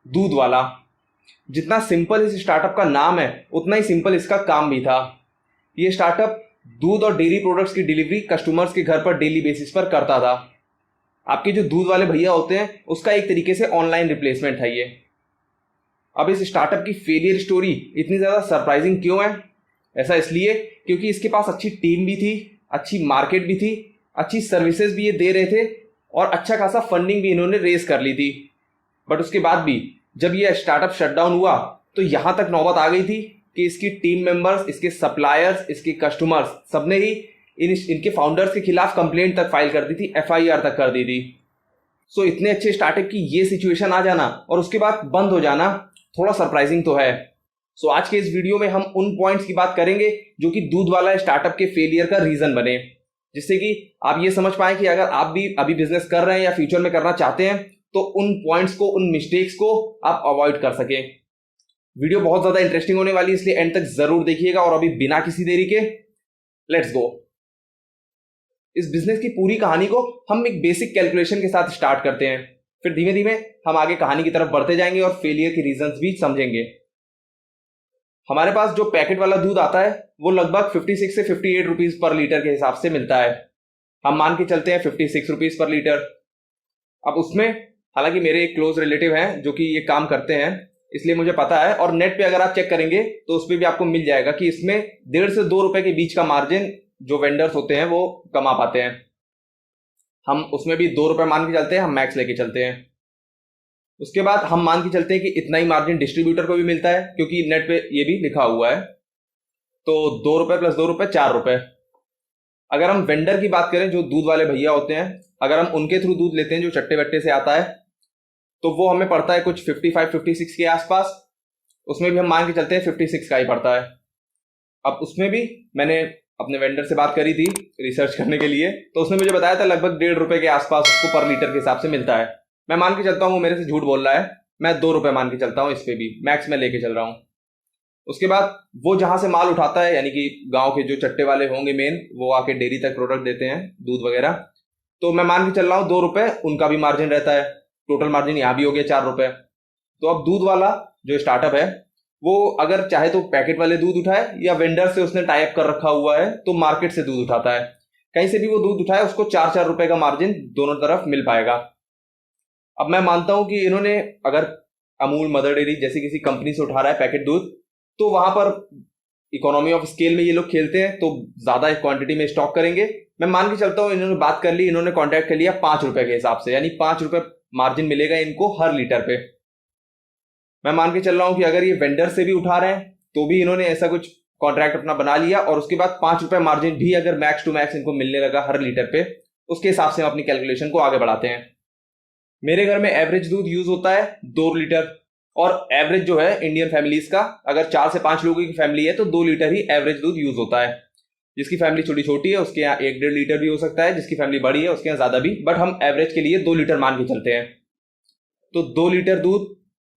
दूध वाला। जितना सिंपल इस स्टार्टअप का नाम है उतना ही सिंपल इसका काम भी था। ये स्टार्टअप दूध और डेयरी प्रोडक्ट्स की डिलीवरी कस्टमर्स के घर पर डेली बेसिस पर करता था। आपके जो दूध वाले भैया होते हैं उसका एक तरीके से ऑनलाइन रिप्लेसमेंट है ये। अब इस स्टार्टअप की फेलियर स्टोरी इतनी ज़्यादा सरप्राइजिंग क्यों है? ऐसा इसलिए क्योंकि इसके पास अच्छी टीम भी थी, अच्छी मार्केट भी थी, अच्छी सर्विसेज भी ये दे रहे थे और अच्छा खासा फंडिंग भी इन्होंने रेस कर ली थी। बट उसके बाद भी जब ये स्टार्टअप शटडाउन हुआ तो यहाँ तक नौबत आ गई थी कि इसकी टीम मेंबर्स, इसके सप्लायर्स, इसके कस्टमर्स सबने ही इनके फाउंडर्स के खिलाफ कंप्लेंट तक फाइल कर दी थी, एफआईआर तक कर दी थी। सो इतने अच्छे स्टार्टअप की ये सिचुएशन आ जाना और उसके बाद बंद हो जाना थोड़ा सरप्राइजिंग तो है। सो आज के इस वीडियो में हम उन पॉइंट्स की बात करेंगे जो कि दूध वाला स्टार्टअप के फेलियर का रीजन बने, जिससे कि आप ये समझ पाए कि अगर आप भी अभी बिजनेस कर रहे हैं या फ्यूचर में करना चाहते हैं तो उन पॉइंट्स को, उन मिस्टेक्स को आप अवॉइड कर सकें। वीडियो बहुत ज्यादा इंटरेस्टिंग होने वाली है, इसलिए एंड तक जरूर देखिएगा। और अभी बिना किसी देरी के लेट्स गो। इस बिजनेस की पूरी कहानी को हम एक बेसिक कैलकुलेशन के साथ स्टार्ट करते हैं, फिर धीमे धीमे हम आगे कहानी की तरफ बढ़ते जाएंगे और फेलियर के रीजंस भी समझेंगे। हमारे पास जो पैकेट वाला दूध आता है वो लगभग 56 से 58 रुपीज पर लीटर के हिसाब से मिलता है। हम मान के चलते हैं 56 रुपीज पर लीटर। अब उसमें हालांकि मेरे एक क्लोज रिलेटिव हैं जो कि ये काम करते हैं, इसलिए मुझे पता है। और नेट पे अगर आप चेक करेंगे तो उस पर भी आपको मिल जाएगा कि इसमें 1.5 से 2 रुपए के बीच का मार्जिन जो वेंडर्स होते हैं वो कमा पाते हैं। हम उसमें भी 2 रुपए मान के चलते हैं, हम मैक्स लेके चलते हैं। उसके बाद हम मान के चलते हैं कि इतना ही मार्जिन डिस्ट्रीब्यूटर को भी मिलता है, क्योंकि नेट पे ये भी लिखा हुआ है। तो 2 रुपए प्लस 2 रुपए 4 रुपए। अगर हम वेंडर की बात करें, जो दूध वाले भैया होते हैं, अगर हम उनके थ्रू दूध लेते हैं जो चट्टे बट्टे से आता है, तो वो हमें पड़ता है कुछ 55-56 के आसपास। उसमें भी हम मान के चलते हैं 56 का ही पड़ता है। अब उसमें भी मैंने अपने वेंडर से बात करी थी रिसर्च करने के लिए, तो उसने मुझे बताया था लगभग 1.5 रुपए के आसपास उसको पर लीटर के हिसाब से मिलता है। मैं मान के चलता हूँ वो मेरे से झूठ बोल रहा है, मैं 2 रुपए मान के चलता हूँ, इस पे भी मैक्स में लेके चल रहा हूँ। उसके बाद वो जहां से माल उठाता है, यानी कि गांव के जो चट्टे वाले होंगे मेन, वो आके डेयरी तक प्रोडक्ट देते हैं, दूध वगैरह, तो मैं मान के चल रहा हूँ 2 रुपए उनका भी मार्जिन रहता है। टोटल मार्जिन यहाँ भी हो गया 4 रुपए। तो अब दूध वाला जो स्टार्टअप है वो अगर चाहे तो पैकेट वाले दूध उठाए या वेंडर से उसने टाई अप कर रखा हुआ है तो मार्केट से दूध उठाता है। कहीं से भी वो दूध उठाए उसको 4-4 रुपए का मार्जिन दोनों तरफ मिल पाएगा। अब मैं मानता हूं कि इन्होंने अगर अमूल, मदर डेयरी जैसी किसी कंपनी से उठा रहा है पैकेट दूध, तो वहां पर इकोनॉमी ऑफ स्केल में ये लोग खेलते हैं तो ज्यादा क्वांटिटी में स्टॉक करेंगे। मैं मान के चलता हूं इन्होंने बात कर ली, इन्होंने कॉन्ट्रैक्ट कर लिया 5 रुपए के हिसाब से, यानी 5 रुपए मार्जिन मिलेगा इनको हर लीटर पे। मैं मान के चल रहा हूं कि अगर ये वेंडर से भी उठा रहे हैं तो भी इन्होंने ऐसा कुछ कॉन्ट्रैक्ट अपना बना लिया और उसके बाद 5 रुपए मार्जिन भी अगर मैक्स टू मैक्स इनको मिलने लगा हर लीटर पे, उसके हिसाब से हम अपनी कैलकुलेशन को आगे बढ़ाते हैं। मेरे घर में एवरेज दूध यूज होता है 2 लीटर, और एवरेज जो है इंडियन फैमिलीज का, अगर 4 से 5 लोगों की फैमिली है तो 2 लीटर ही एवरेज दूध यूज होता है। जिसकी फैमिली छोटी छोटी है उसके यहाँ 1-1.5 लीटर भी हो सकता है, जिसकी फैमिली बड़ी है उसके यहाँ ज्यादा भी, बट हम एवरेज के लिए 2 लीटर मान के चलते हैं। तो 2 लीटर दूध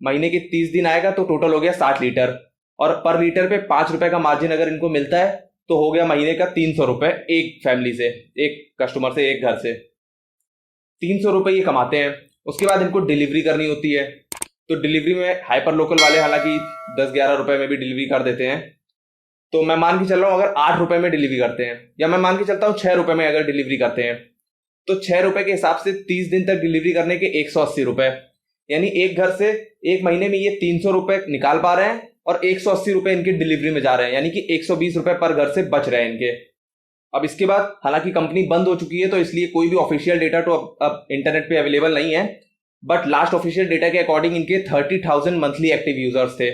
महीने के 30 दिन आएगा तो टोटल हो गया 60 लीटर, और पर लीटर पे 5 रुपए का मार्जिन अगर इनको मिलता है तो हो गया महीने का 300 रुपए एक फैमिली से, एक कस्टमर से, एक घर से 300 रुपए ये कमाते हैं। उसके बाद इनको डिलीवरी करनी होती है, तो डिलीवरी में हाइपर लोकल वाले हालांकि 10-11 रुपए में भी डिलीवरी कर देते हैं। तो मैं मान के चल रहा हूं अगर 8 रुपए में डिलीवरी करते हैं, या मैं मान के चलता हूं 6 रुपए में अगर डिलीवरी करते हैं, तो 6 रुपए के हिसाब से 30 दिन तक डिलीवरी करने के 180 रुपए, यानी एक घर से एक महीने में ये 300 रुपए निकाल पा रहे हैं और 180 रुपए इनके डिलीवरी में जा रहे हैं, यानी कि 120 रुपए पर घर से बच रहे हैं इनके। अब इसके बाद हालांकि कंपनी बंद हो चुकी है तो इसलिए कोई भी ऑफिशियल डेटा तो अब इंटरनेट पे अवेलेबल नहीं है, बट लास्ट ऑफिशियल डेटा के अकॉर्डिंग इनके 30,000 मंथली एक्टिव यूजर्स थे।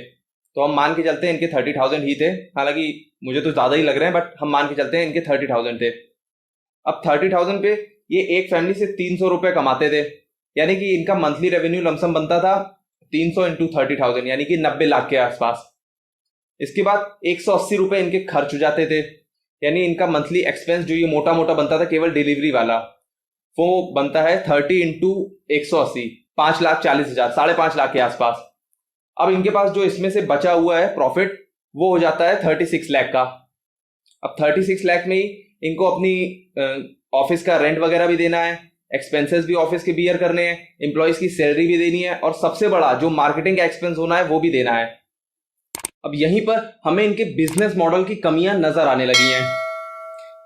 तो हम मान के चलते हैं इनके 30,000 ही थे, हालांकि मुझे तो ज्यादा ही लग रहे हैं, बट हम मान के चलते हैं इनके 30,000 थे। अब 30,000 पे ये एक फैमिली से 300 रुपए कमाते थे, यानी कि इनका मंथली रेवेन्यू लमसम बनता था 300 इंटू 30,000, यानी कि 90 लाख के आसपास। इसके बाद 180 रुपए इनके खर्च हो जाते थे, यानी इनका मंथली एक्सपेंस जो ये मोटा मोटा बनता था केवल डिलीवरी वाला, वो बनता है 30 इंटू 180, 5,40,000, 5.5 लाख के आसपास। अब इनके पास जो इसमें से बचा हुआ है प्रॉफिट वो हो जाता है 36 लाख का। अब 36 लाख में ही इनको अपनी ऑफिस का रेंट वगैरह भी देना है, एक्सपेंसेस भी ऑफिस के बियर करने हैं, एम्प्लॉयज की सैलरी भी देनी है और सबसे बड़ा जो मार्केटिंग का एक्सपेंस होना है वो भी देना है। अब यहीं पर हमें इनके बिजनेस मॉडल की कमियां नजर आने लगी हैं।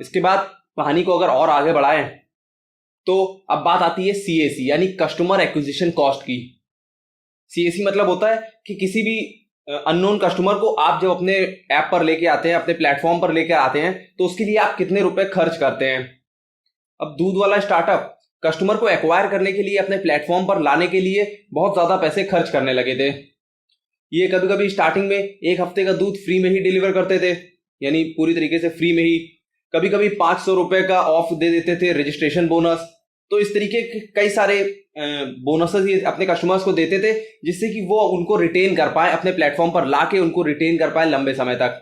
इसके बाद कहानी को अगर और आगे बढ़ाएं तो अब बात आती है सीएसी यानी कस्टमर एक्विजिशन कॉस्ट की। सीएसी मतलब होता है कि किसी भी अननोन कस्टमर को आप जब अपने ऐप पर लेके आते हैं, अपने प्लेटफॉर्म पर लेके आते हैं, तो उसके लिए आप कितने रुपए खर्च करते हैं। अब दूध वाला स्टार्टअप कस्टमर को एक्वायर करने के लिए, अपने प्लेटफॉर्म पर लाने के लिए बहुत ज्यादा पैसे खर्च करने लगे थे। ये कभी कभी स्टार्टिंग में एक हफ्ते का दूध फ्री में ही डिलीवर करते थे, यानी पूरी तरीके से फ्री में ही। कभी कभी 500 रुपए का ऑफ दे देते थे, रजिस्ट्रेशन बोनस। तो इस तरीके के कई सारे बोनसेस ये अपने कस्टमर्स को देते थे, जिससे कि वो उनको रिटेन कर पाए, अपने प्लेटफॉर्म पर लाके उनको रिटेन कर पाए लंबे समय तक।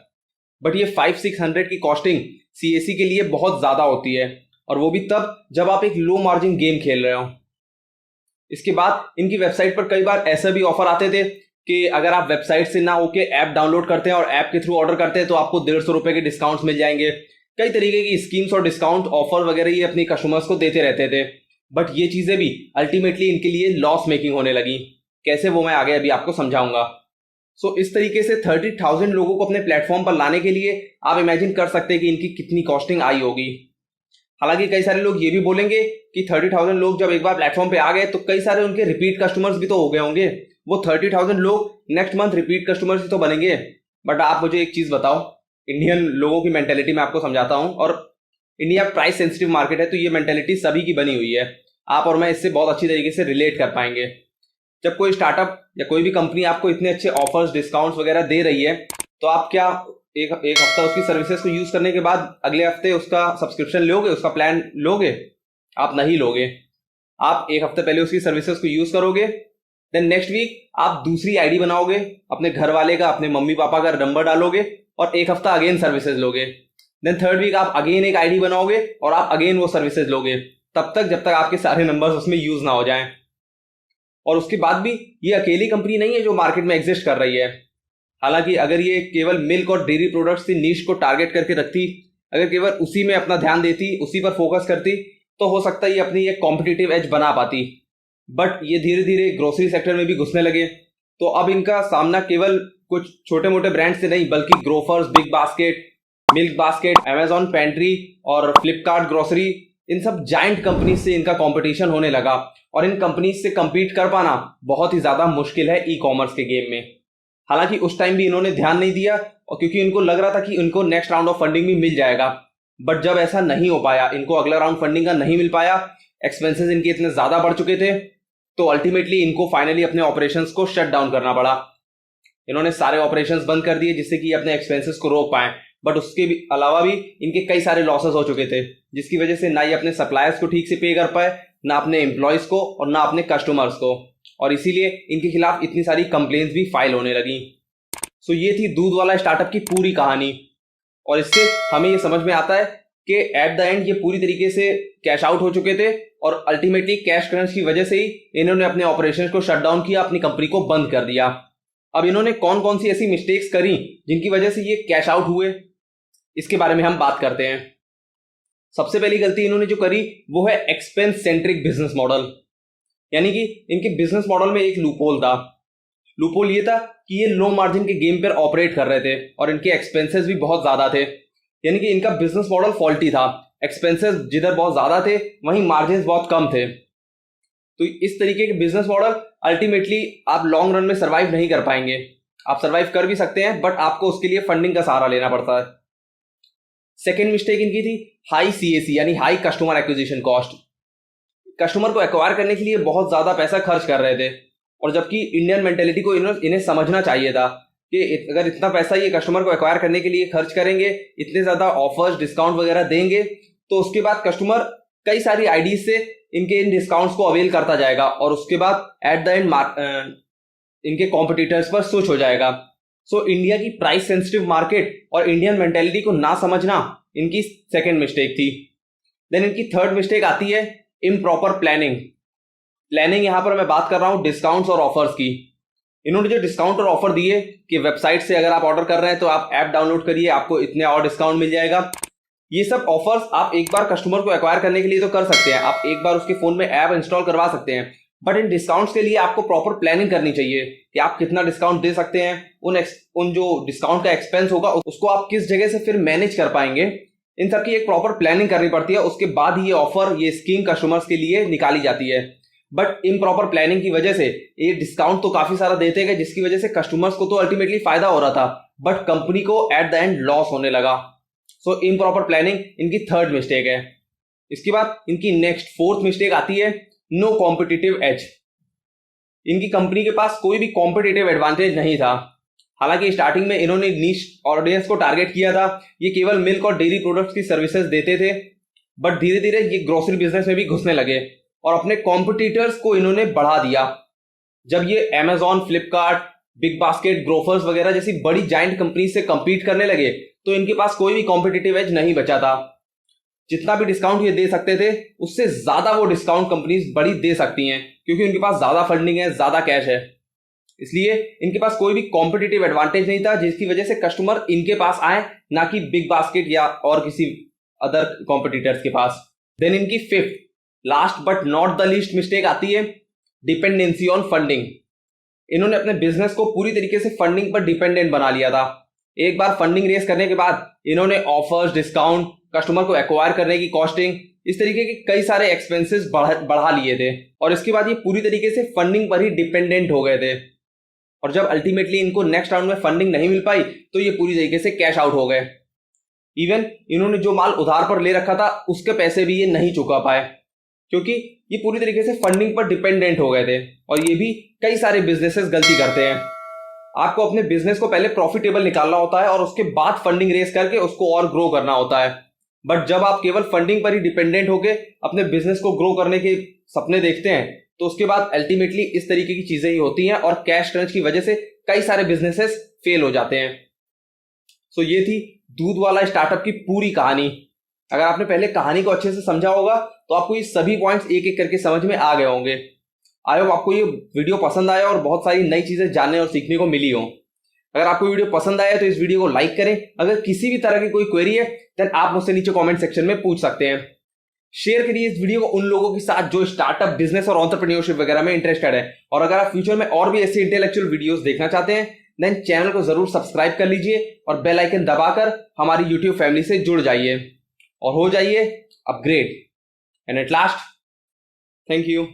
बट ये 500-600 की कॉस्टिंग सीएसी के लिए बहुत ज्यादा होती है, और वो भी तब जब आप एक लो मार्जिन गेम खेल रहे हो। इसके बाद इनकी वेबसाइट पर कई बार ऐसे भी ऑफर आते थे कि अगर आप वेबसाइट से ना होके ऐप डाउनलोड करते हैं और ऐप के थ्रू ऑर्डर करते हैं तो आपको 150 रुपए के डिस्काउंट्स मिल जाएंगे। कई तरीके की स्कीम्स और डिस्काउंट ऑफर वगैरह ये अपनी कस्टमर्स को देते रहते थे। बट ये चीजें भी अल्टीमेटली इनके लिए लॉस मेकिंग होने लगी। कैसे, वो मैं आगे अभी आपको समझाऊंगा। सो इस तरीके से 30,000 लोगों को अपने प्लेटफॉर्म पर लाने के लिए आप इमेजिन कर सकते हैं कि इनकी कितनी कॉस्टिंग आई होगी। हालांकि कई सारे लोग ये भी बोलेंगे कि 30,000 लोग जब एक बार प्लेटफॉर्म पे आ गए तो कई सारे उनके रिपीट कस्टमर्स भी तो हो गए होंगे। वो 30,000 लोग नेक्स्ट मंथ रिपीट कस्टमर्स ही तो बनेंगे। बट आप मुझे एक चीज बताओ, इंडियन लोगों की मेंटेलिटी मैं आपको समझाता हूं। और इंडिया प्राइस सेंसिटिव मार्केट है, तो ये मेंटेलिटी सभी की बनी हुई है। आप और मैं इससे बहुत अच्छी तरीके से रिलेट कर पाएंगे। जब कोई स्टार्टअप या कोई भी कंपनी आपको इतने अच्छे ऑफर्स, डिस्काउंट्स वगैरह दे रही है, तो आप क्या एक हफ्ता उसकी सर्विसेज को यूज करने के बाद अगले हफ्ते उसका सब्सक्रिप्शन लोगे, उसका प्लान लोगे? आप नहीं लोगे। आप एक हफ्ते पहले उसकी सर्विसेज को यूज करोगे, देन नेक्स्ट वीक आप दूसरी आईडी बनाओगे, अपने घर वाले का, अपने मम्मी पापा का नंबर डालोगे और एक हफ्ता अगेन सर्विसेज लोगे। देन थर्ड वीक आप अगेन एक आईडी बनाओगे और आप अगेन वो सर्विसेज लोगे, तब तक जब तक आपके सारे नंबर्स उसमें यूज ना हो जाएं। और उसके बाद भी ये अकेली कंपनी नहीं है जो मार्केट में एग्जिस्ट कर रही है। हालांकि अगर ये केवल मिल्क और डेयरी प्रोडक्ट्स की नीश को टारगेट करके रखती, अगर केवल उसी में अपना ध्यान देती, उसी पर फोकस करती, तो हो सकता है ये अपनी एक कॉम्पिटिटिव एज बना पाती। बट ये धीरे धीरे ग्रोसरी सेक्टर में भी घुसने लगे, तो अब इनका सामना केवल कुछ छोटे मोटे ब्रांड से नहीं, बल्कि Grofers, big basket, milk basket, Amazon pantry और फ्लिपकार्ट ग्रोसरी, इन सब जायंट कंपनी से इनका कंपटीशन होने लगा। और इन कंपनीज से कंपीट कर पाना बहुत ही ज्यादा मुश्किल है ई कॉमर्स के गेम में। हालांकि उस टाइम भी इन्होंने ध्यान नहीं दिया, और क्योंकि इनको लग रहा था कि इनको नेक्स्ट राउंड ऑफ फंडिंग भी मिल जाएगा। बट जब ऐसा नहीं हो पाया, इनको अगला राउंड फंडिंग का नहीं मिल पाया, एक्सपेंसेस इनके इतने ज्यादा बढ़ चुके थे, तो अल्टीमेटली इनको फाइनली अपने ऑपरेशंस को शट डाउन करना पड़ा। इन्होंने सारे ऑपरेशंस बंद कर दिए जिससे कि अपने एक्सपेंसेस को रोक पाए। बट उसके भी अलावा भी इनके कई सारे लॉसेस हो चुके थे, जिसकी वजह से ना ये अपने सप्लायर्स को ठीक से पे कर पाए, ना अपने एम्प्लॉयज को और ना अपने कस्टमर्स को। और इसीलिए इनके खिलाफ इतनी सारी कंप्लेंट्स भी फाइल होने लगी। सो ये थी दूध वाला स्टार्टअप की पूरी कहानी। और इससे हमें ये समझ में आता है कि एट द एंड ये पूरी तरीके से कैश आउट हो चुके थे, और अल्टीमेटली कैश क्रंच की वजह से ही इन्होंने अपने ऑपरेशंस को शट डाउन किया, अपनी कंपनी को बंद कर दिया। अब इन्होंने कौन कौन सी ऐसी मिस्टेक्स करी जिनकी वजह से ये कैश आउट हुए, इसके बारे में हम बात करते हैं। सबसे पहली गलती इन्होंने जो करी वो है एक्सपेंस सेंट्रिक बिजनेस मॉडल। यानी कि इनके बिजनेस मॉडल में एक लूपहोल था। लूपहोल ये था कि ये लो मार्जिन के गेम पर ऑपरेट कर रहे थे और इनके एक्सपेंसेस भी बहुत ज्यादा थे। यानी कि इनका बिजनेस मॉडल फॉल्टी था। एक्सपेंसेस जिधर बहुत ज्यादा थे वहीं मार्जिन बहुत कम थे। तो इस तरीके के बिजनेस मॉडल अल्टीमेटली आप लॉन्ग रन में सर्वाइव नहीं कर पाएंगे। आप सर्वाइव कर भी सकते हैं, बट आपको उसके लिए फंडिंग का सहारा लेना पड़ता है। सेकेंड मिस्टेक इनकी थी हाई सीएसी यानी high customer acquisition cost. Customer को एक्वायर करने के लिए बहुत ज्यादा पैसा खर्च कर रहे थे, और जबकि इंडियन मेंटेलिटी को इन्हें समझना चाहिए था कि अगर इतना पैसा ये कस्टमर को एक्वायर करने के लिए खर्च करेंगे, इतने ज्यादा ऑफर्स, डिस्काउंट वगैरह देंगे, तो उसके बाद कस्टमर कई सारी आईडीज से इनके इन डिस्काउंट्स को अवेल करता जाएगा, और उसके बाद एट द एंड इनके कॉम्पिटिटर्स पर स्विच हो जाएगा। सो इंडिया की प्राइस सेंसिटिव मार्केट और इंडियन मेंटेलिटी को ना समझना इनकी सेकेंड मिस्टेक थी। देन इनकी थर्ड मिस्टेक आती है इम्प्रॉपर प्लानिंग। प्लानिंग यहां पर मैं बात कर रहा हूं डिस्काउंट्स और ऑफर्स की। इन्होंने जो डिस्काउंट और ऑफर दिए कि वेबसाइट से अगर आप ऑर्डर कर रहे हैं तो आप ऐप डाउनलोड करिए, आपको इतने और डिस्काउंट मिल जाएगा, ये सब ऑफर्स आप एक बार कस्टमर को एक्वायर करने के लिए तो कर सकते हैं, आप एक बार उसके फोन में ऐप इंस्टॉल करवा सकते हैं, बट इन डिस्काउंट्स के लिए आपको प्रॉपर प्लानिंग करनी चाहिए कि आप कितना डिस्काउंट दे सकते हैं, उन जो डिस्काउंट का एक्सपेंस होगा उसको आप किस जगह से फिर मैनेज कर पाएंगे। इन सब की एक प्रॉपर प्लानिंग करनी पड़ती है, उसके बाद ही ये ऑफर, ये स्कीम कस्टमर्स के लिए निकाली जाती है। बट इम्प्रॉपर प्लानिंग की वजह से ये डिस्काउंट तो काफी सारा देते गए, जिसकी वजह से कस्टमर्स को तो अल्टीमेटली फायदा हो रहा था, बट कंपनी को एट द एंड लॉस होने लगा। सो इम्प्रॉपर प्लानिंग इनकी थर्ड मिस्टेक है। इसके बाद इनकी नेक्स्ट फोर्थ मिस्टेक आती है नो कॉम्पिटिटिव एज। इनकी कंपनी के पास कोई भी कॉम्पिटिटिव एडवांटेज नहीं था। हालांकि स्टार्टिंग में इन्होंने नीश ऑडियंस को टारगेट किया था, ये केवल मिल्क और डेयरी प्रोडक्ट्स की सर्विसेज देते थे, बट धीरे धीरे ये ग्रोसरी बिजनेस में भी घुसने लगे और अपने कॉम्पिटिटर्स को इन्होंने बढ़ा दिया। जब ये Amazon, Flipkart, big basket, Grofers वगैरह जैसी बड़ी जाइंट कंपनी से कंपीट करने लगे तो इनके पास कोई भी कॉम्पिटिटिव एज नहीं बचा था। जितना भी डिस्काउंट ये दे सकते थे उससे ज्यादा वो डिस्काउंट कंपनीज बड़ी दे सकती हैं, क्योंकि उनके पास ज्यादा फंडिंग है, ज्यादा कैश है। इसलिए इनके पास कोई भी कॉम्पिटिटिव एडवांटेज नहीं था, जिसकी वजह से कस्टमर इनके पास आए, ना कि बिग बास्केट या और किसी अदर कॉम्पिटिटर्स के पास। देन इनकी fifth, last but not the least mistake आती है डिपेंडेंसी ऑन फंडिंग। इन्होंने अपने बिजनेस को पूरी तरीके से फंडिंग पर डिपेंडेंट बना लिया था। एक बार फंडिंग रेस करने के बाद इन्होंने ऑफर्स, डिस्काउंट, कस्टमर को एक्वायर करने की कॉस्टिंग, इस तरीके के कई सारे एक्सपेंसेस बढ़ा लिए थे और इसके बाद ये पूरी तरीके से फंडिंग पर ही डिपेंडेंट हो गए थे। और जब अल्टीमेटली इनको नेक्स्ट राउंड में फंडिंग नहीं मिल पाई तो ये पूरी तरीके से कैश आउट हो गए। इवन इन्होंने जो माल उधार पर ले रखा था उसके पैसे भी ये नहीं चुका पाए, क्योंकि ये पूरी तरीके से फंडिंग पर डिपेंडेंट हो गए थे। और ये भी कई सारे बिजनेसेस गलती करते हैं। आपको अपने बिजनेस को पहले प्रॉफिटेबल निकालना होता है और उसके बाद फंडिंग रेस करके उसको और ग्रो करना होता है। बट जब आप केवल फंडिंग पर ही डिपेंडेंट होके अपने बिजनेस को ग्रो करने के सपने देखते हैं तो उसके बाद अल्टीमेटली इस तरीके की चीजें ही होती हैं और कैश क्रंच की वजह से कई सारे बिजनेसेस फेल हो जाते हैं। सो ये थी दूध वाला स्टार्टअप की पूरी कहानी। अगर आपने पहले कहानी को अच्छे से समझा होगा तो आपको ये सभी पॉइंट्स एक एक करके समझ में आ गए होंगे। आई होप आपको ये वीडियो पसंद आया और बहुत सारी नई चीजें जानने और सीखने को मिली हो। अगर आपको वीडियो पसंद आया तो इस वीडियो को लाइक करें। अगर किसी भी तरह की कोई क्वेरी है देन आप मुझसे नीचे कमेंट सेक्शन में पूछ सकते हैं। शेयर करिए इस वीडियो को उन लोगों के साथ जो स्टार्टअप, बिजनेस और एंटरप्रेन्योरशिप वगैरह में इंटरेस्टेड है। और अगर आप फ्यूचर में और भी ऐसे इंटेलेक्चुअल वीडियोस देखना चाहते हैं देन चैनल को जरूर सब्सक्राइब कर लीजिए और बेल आइकन दबाकर हमारी यूट्यूब फैमिली से जुड़ जाइए और हो जाइए upgrade. And at last, thank you.